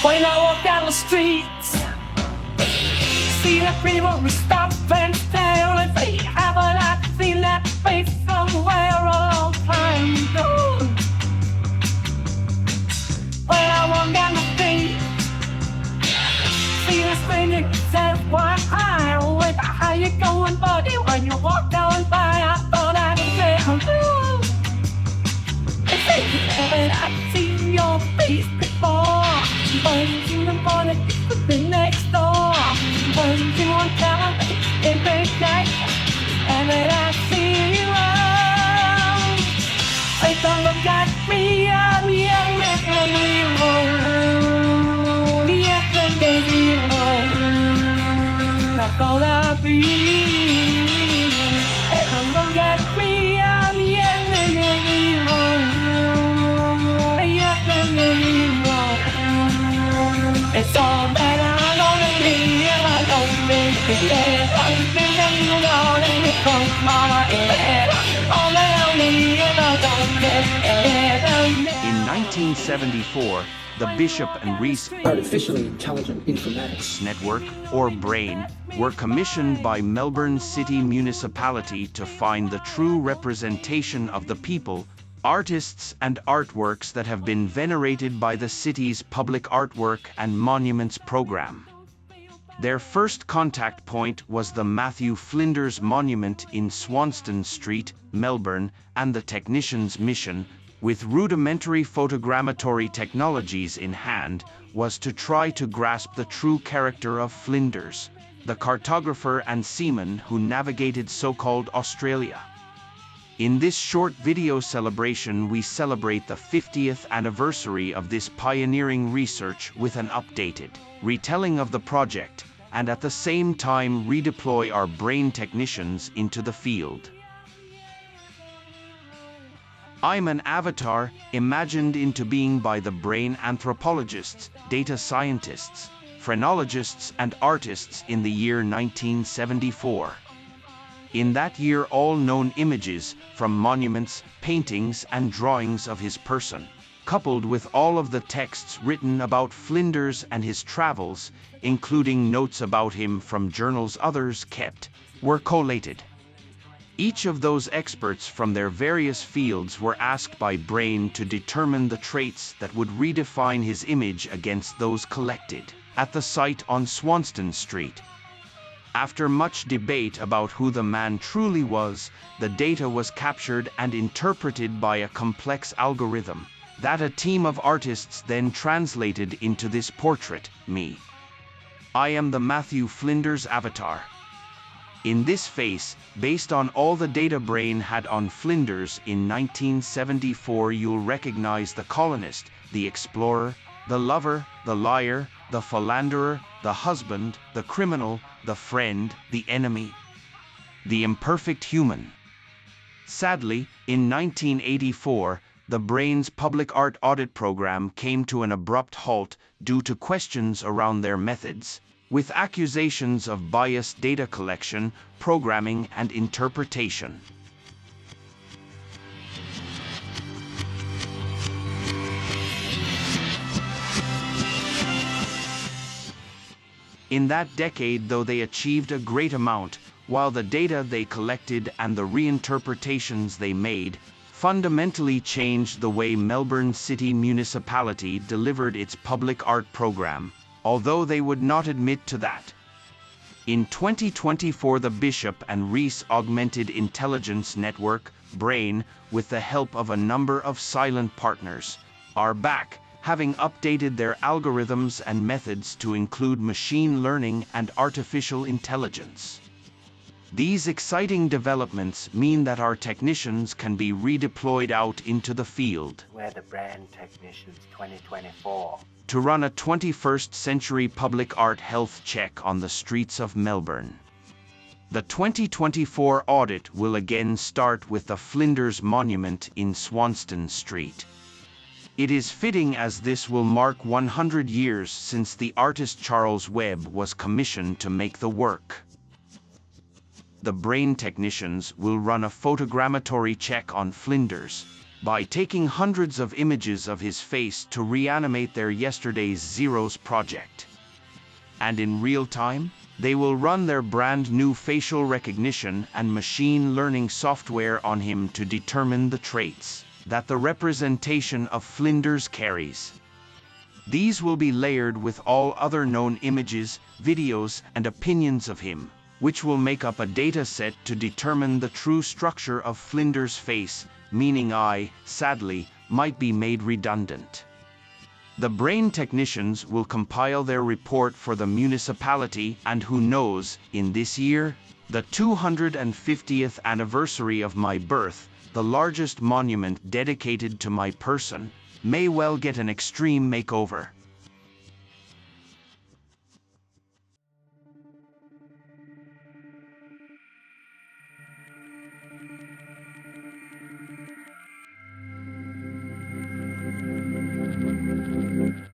When I walk down the streets, see the people we stop and stare and say, haven't I seen that face somewhere a long time ago? When I walk down the street, see the stranger says, why hi, with how you going, buddy? When you walk down by, I thought I'd say hello. They say, haven't I seen your face before? Once in the morning, the next door. Once in one town, in big night, and then I see you around. Take a look at me, I'm young and evil. Yes, and evil. Not gonna be. Take a look at me, I'm young and evil. Yes, and evil. It's all that I'm gonna be if I don't make it. I'm thinking you know that it comes mama in the head. All that I'll need if I don't get it. In 1974, the Bishop and Reis Artificially Intelligent Informatics Network, or BRAIN, were commissioned by Melbourne City Municipality to find the true representation of the people, artists and artworks that have been venerated by the city's public artwork and monuments program. Their first contact point was the Matthew Flinders Monument in Swanston St, Melbourne, and the technician's mission, with rudimentary photogrammetry technologies in hand, was to try to grasp the true character of Flinders, the cartographer and seaman who navigated so-called Australia. In this short video celebration, we celebrate the 50th anniversary of this pioneering research with an updated retelling of the project, and at the same time redeploy our BRAIN technicians into the field. I'm an avatar imagined into being by the BRAIN anthropologists, data scientists, phrenologists, and artists in the year 1974. In that year, all known images from monuments, paintings, and drawings of his person, coupled with all of the texts written about Flinders and his travels, including notes about him from journals others kept, were collated. Each of those experts from their various fields were asked by BRAIN to determine the traits that would redefine his image against those collected at the site on Swanston St. After much debate about who the man truly was, the data was captured and interpreted by a complex algorithm that a team of artists then translated into this portrait, me. I am the Matthew Flinders avatar. In this face, based on all the data BRAIN had on Flinders in 1974, you'll recognize the colonist, the explorer, the lover, the liar, the philanderer, the husband, the criminal, the friend, the enemy, the imperfect human. Sadly, in 1984, the BRAIN's public art audit program came to an abrupt halt due to questions around their methods, with accusations of biased data collection, programming, and interpretation. In that decade, though, they achieved a great amount, while the data they collected and the reinterpretations they made fundamentally changed the way Melbourne City Municipality delivered its public art program, although they would not admit to that. In 2024, the Bishop and Reis Augmented Intelligence Network, BRAIN, with the help of a number of silent partners, are back, having updated their algorithms and methods to include machine learning and artificial intelligence. These exciting developments mean that our technicians can be redeployed out into the field. We're the BRAIN Technicians 2024. To run a 21st century public art health check on the streets of Melbourne. The 2024 audit will again start with the Flinders Monument in Swanston St. It is fitting as this will mark 100 years since the artist Charles Webb was commissioned to make the work. The BRAIIN technicians will run a photogrammetry check on Flinders by taking hundreds of images of his face to reanimate their yesterday's Zeros project. And in real time, they will run their brand new facial recognition and machine learning software on him to determine the traits that the representation of Flinders carries. These will be layered with all other known images, videos, and opinions of him, which will make up a data set to determine the true structure of Flinders' face, meaning I, sadly, might be made redundant. The BRAIIN technicians will compile their report for the municipality, and who knows, in this year, the 250th anniversary of my birth, the largest monument dedicated to my person, may well get an extreme makeover.